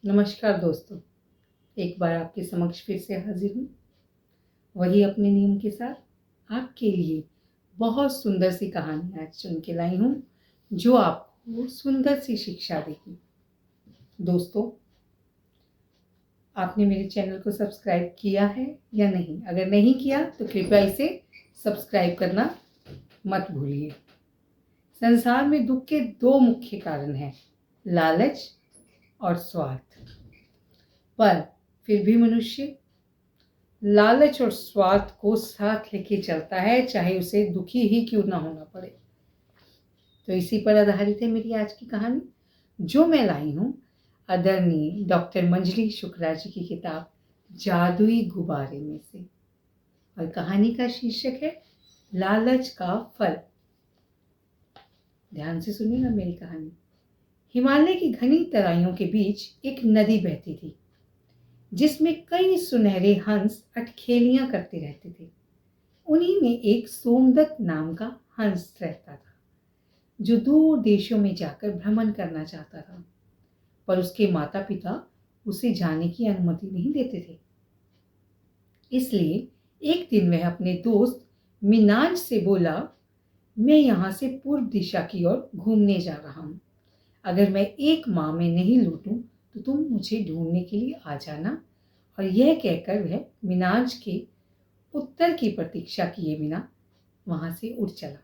नमस्कार दोस्तों, एक बार आपके समक्ष फिर से हाजिर हूँ, वही अपने नियम के साथ आपके लिए बहुत सुंदर सी कहानी आज चुन के लाई हूँ, जो आपको सुंदर सी शिक्षा देगी। दोस्तों, आपने मेरे चैनल को सब्सक्राइब किया है या नहीं? अगर नहीं किया तो कृपया इसे सब्सक्राइब करना मत भूलिए। संसार में दुख के दो मुख्य कारण हैं, लालच और स्वार्थ। पर फिर भी मनुष्य लालच और स्वार्थ को साथ लेके चलता है, चाहे उसे दुखी ही क्यों ना होना पड़े। तो इसी पर आधारित है मेरी आज की कहानी, जो मैं लाई हूँ आदरणीय डॉक्टर मंजरी शुक्ला जी की किताब जादुई गुब्बारे में से। और कहानी का शीर्षक है लालच का फल। ध्यान से सुनिएगा मेरी कहानी। हिमालय की घनी तराइयों के बीच एक नदी बहती थी, जिसमें कई सुनहरे हंस अटखेलियां करते रहते थे। उन्हीं में एक सोमदत्त नाम का हंस रहता था, जो दूर देशों में जाकर भ्रमण करना चाहता था, पर उसके माता पिता उसे जाने की अनुमति नहीं देते थे। इसलिए एक दिन वह अपने दोस्त मिनाज से बोला, मैं यहाँ से पूर्व दिशा की ओर घूमने जा रहा हूँ। अगर मैं 1 माह में नहीं लौटूं तो तुम मुझे ढूंढने के लिए आ जाना। और यह कहकर वह मिनाज के उत्तर की प्रतीक्षा किए बिना वहां से उड़ चला।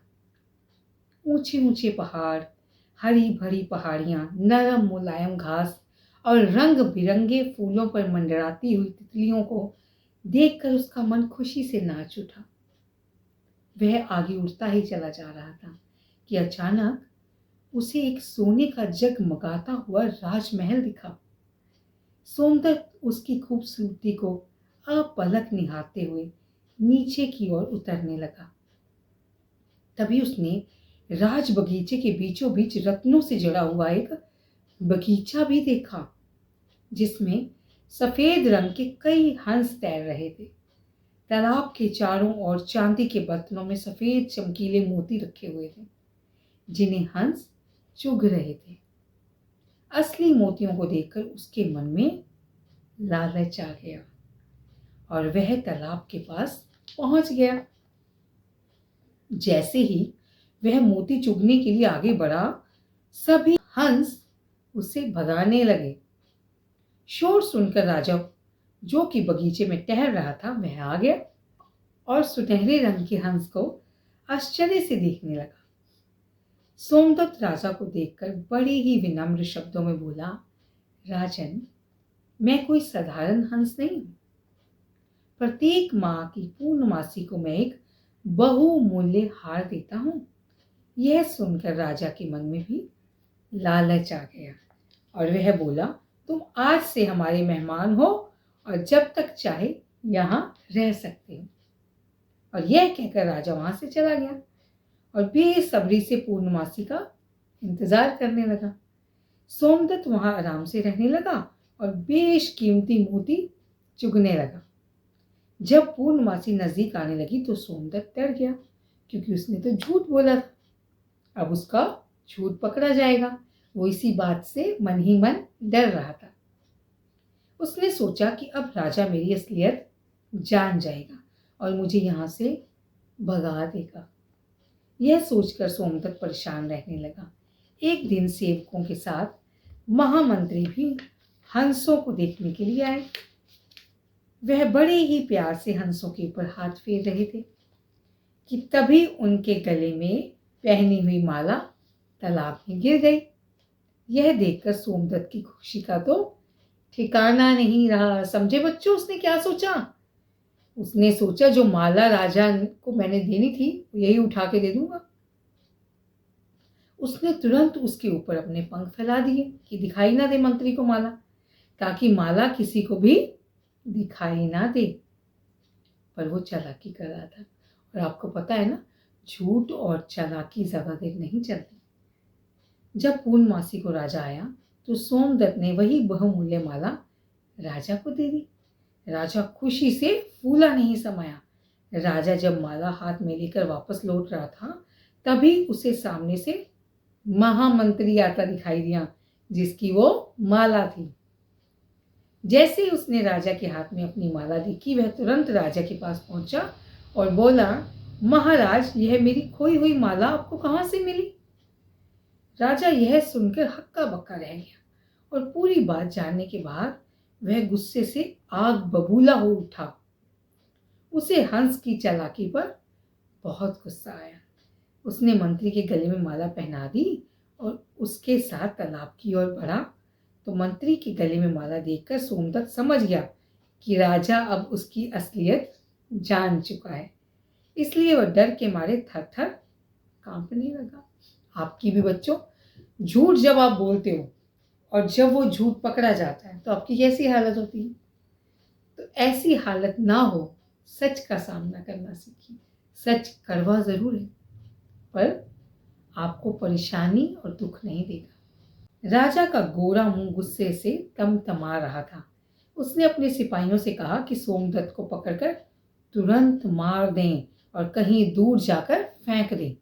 ऊंचे ऊंचे पहाड़, हरी भरी पहाड़ियां, नरम मुलायम घास और रंग बिरंगे फूलों पर मंडराती हुई तितलियों को देखकर उसका मन खुशी से नाच उठा। वह आगे उड़ता ही चला जा रहा था कि अचानक उसे एक सोने का जगमगाता हुआ राजमहल दिखा। सोमदत्त उसकी खूबसूरती को अपलक निहारते हुए नीचे की ओर उतरने लगा। तभी उसने राज बगीचे के बीचों बीच रत्नों से जड़ा हुआ एक बगीचा भी देखा, जिसमें सफेद रंग के कई हंस तैर रहे थे। तालाब के चारों ओर चांदी के बर्तनों में सफेद चमकीले मोती रखे हुए थे, जिन्हें हंस चुग रहे थे। असली मोतियों को देखकर उसके मन में लालच आ गया और वह तालाब के पास पहुंच गया। जैसे ही वह मोती चुगने के लिए आगे बढ़ा, सभी हंस उसे भगाने लगे। शोर सुनकर राजा, जो कि बगीचे में टहल रहा था, वह आ गया और सुनहरे रंग के हंस को आश्चर्य से देखने लगा। सोमदत्त राजा को देखकर बड़े ही विनम्र शब्दों में बोला, राजन, मैं कोई साधारण हंस नहीं हूं। प्रत्येक माह की पूर्णमासी को मैं एक बहुमूल्य हार देता हूं। यह सुनकर राजा के मन में भी लालच आ गया और वह बोला, तुम आज से हमारे मेहमान हो और जब तक चाहे यहाँ रह सकते हो। और यह कहकर राजा वहां से चला गया और बेसब्री से पूर्णमासी का इंतजार करने लगा। सोमदत्त वहां आराम से रहने लगा और बेशकीमती मोती चुगने लगा। जब पूर्णमासी नजदीक आने लगी तो सोमदत्त डर गया, क्योंकि उसने तो झूठ बोला था। अब उसका झूठ पकड़ा जाएगा। वो इसी बात से मन ही मन डर रहा था। उसने सोचा कि अब राजा मेरी असलियत जान जाएगा और मुझे यहाँ से भगा देगा। यह सोचकर सोमदत्त परेशान रहने लगा। एक दिन सेवकों के साथ महामंत्री भी हंसों को देखने के लिए आए। वह बड़े ही प्यार से हंसों के ऊपर हाथ फेर रहे थे कि तभी उनके गले में पहनी हुई माला तालाब में गिर गई। यह देखकर सोमदत्त की खुशी का तो ठिकाना नहीं रहा। समझे बच्चों, उसने क्या सोचा? उसने सोचा, जो माला राजा को मैंने देनी थी यही उठा के दे दूंगा। उसने तुरंत उसके ऊपर अपने पंख फैला दिए कि दिखाई ना दे मंत्री को माला, ताकि माला किसी को भी दिखाई ना दे। पर वो चालाकी कर रहा था, और आपको पता है ना, झूठ और चालाकी ज्यादा देर नहीं चलती। जब पूर्णमासी को राजा आया तो सोमदत्त ने वही बहुमूल्य माला राजा को दे दी। राजा खुशी से फूला नहीं समाया। राजा जब माला हाथ में लेकर वापस लौट रहा था, तभी उसे सामने से महामंत्री आता दिखाई दिया, जिसकी वो माला थी। जैसे ही उसने राजा के हाथ में अपनी माला देखी, वह तुरंत राजा के पास पहुंचा और बोला, महाराज, यह मेरी खोई हुई माला आपको कहाँ से मिली? राजा यह सुनकर हक्का बक्का रह गया और पूरी बात जानने के बाद वह गुस्से से आग बबूला हो उठा। उसे हंस की चालाकी पर बहुत गुस्सा आया। उसने मंत्री के गले में माला पहना दी और उसके साथ तालाब की ओर बढ़ा। तो मंत्री के गले में माला देखकर सोमदत्त समझ गया कि राजा अब उसकी असलियत जान चुका है, इसलिए वह डर के मारे थर थर कांपने लगा। आपकी भी बच्चों, झूठ जब आप बोलते हो और जब वो झूठ पकड़ा जाता है तो आपकी कैसी हालत होती है? तो ऐसी हालत ना हो, सच का सामना करना सीखिए। सच कड़वा जरूर है, पर आपको परेशानी और दुख नहीं देगा। राजा का गोरा मुंह गुस्से से तमतमा रहा था। उसने अपने सिपाहियों से कहा कि सोमदत्त को पकड़कर तुरंत मार दें और कहीं दूर जाकर फेंक दें।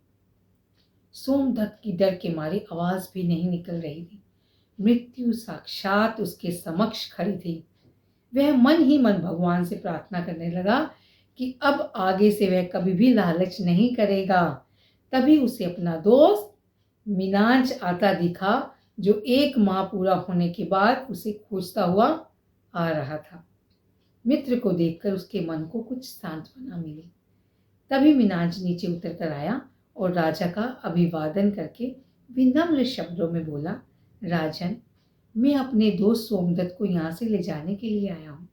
सोमदत्त की डर के मारे आवाज भी नहीं निकल रही थी। मृत्यु साक्षात उसके समक्ष खड़ी थी। वह मन ही मन भगवान से प्रार्थना करने लगा कि अब आगे से वह कभी भी लालच नहीं करेगा। तभी उसे अपना दोस्त मिनाज आता दिखा, जो 1 माह पूरा होने के बाद उसे खोजता हुआ आ रहा था। मित्र को देखकर उसके मन को कुछ सांत्वना मिली। तभी मिनाज नीचे उतर कर आया और राजा का अभिवादन करके विनम्र शब्दों में बोला, राजन, मैं अपने दोस्त सोमदत्त को यहाँ से ले जाने के लिए आया हूँ।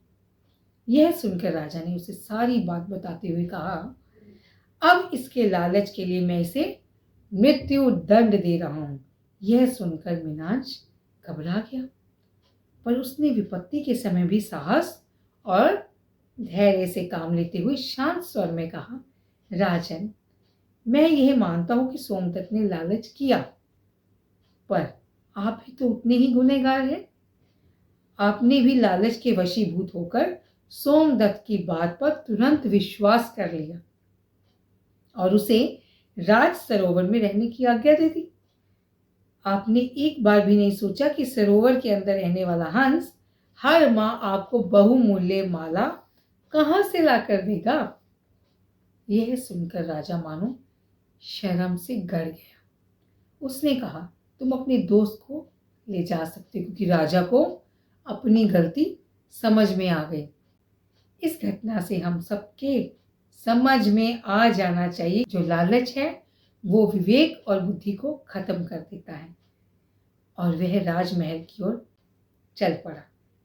यह सुनकर राजा ने उसे सारी बात बताते हुए कहा, अब इसके लालच के लिए मैं इसे मृत्यु दंड दे रहा हूँ। यह सुनकर मिनाज घबरा गया, पर उसने विपत्ति के समय भी साहस और धैर्य से काम लेते हुए शांत स्वर में कहा, राजन, मैं यह मानता हूं कि सोमदत्त ने लालच किया, पर आप भी तो उतने ही गुनहगार हैं। आपने भी लालच के वशीभूत होकर सोमदत्त की बात पर तुरंत विश्वास कर लिया और उसे राज सरोवर में रहने की आज्ञा दे दी। आपने एक बार भी नहीं सोचा कि सरोवर के अंदर रहने वाला हंस हर माह आपको बहुमूल्य माला कहां से ला कर देगा। यह सुनकर राजा मानो शर्म से गड़ गया। उसने कहा, तुम अपने दोस्त को ले जा सकते हो, क्योंकि राजा को अपनी गलती समझ में आ गई। इस घटना से हम सबके समझ में आ जाना चाहिए, जो लालच है वो विवेक और बुद्धि को खत्म कर देता है। और वह राजमहल की ओर चल पड़ा।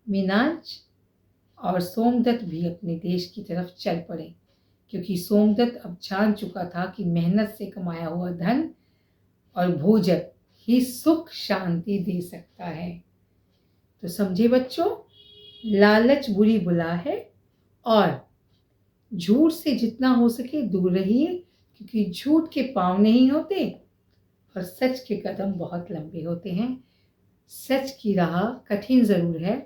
मिनाज और सोमदत्त भी अपने देश की तरफ चल पड़े, क्योंकि सोमदत्त अब जान चुका था कि मेहनत से कमाया हुआ धन और भोजन ही सुख शांति दे सकता है। तो समझे बच्चों, लालच बुरी बुला है और झूठ से जितना हो सके दूर रहिए, क्योंकि झूठ के पांव नहीं होते और सच के कदम बहुत लंबे होते हैं। सच की राह कठिन जरूर है,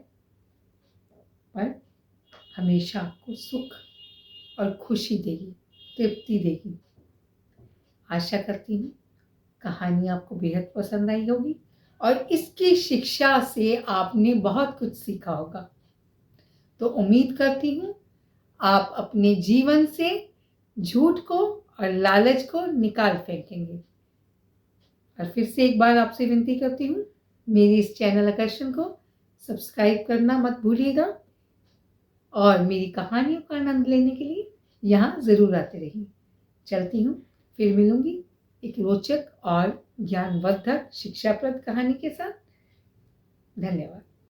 पर हमेशा आपको सुख और खुशी देगी, तृप्ति देगी। आशा करती हूँ कहानी आपको बेहद पसंद आई होगी और इसकी शिक्षा से आपने बहुत कुछ सीखा होगा। तो उम्मीद करती हूँ आप अपने जीवन से झूठ को और लालच को निकाल फेंकेंगे। और फिर से एक बार आपसे विनती करती हूँ, मेरे इस चैनल आकर्षण को सब्सक्राइब करना मत भूलिएगा और मेरी कहानियों का आनंद लेने के लिए यहाँ ज़रूर आते रहिए। चलती हूँ, फिर मिलूंगी एक रोचक और ज्ञानवर्धक शिक्षाप्रद कहानी के साथ। धन्यवाद।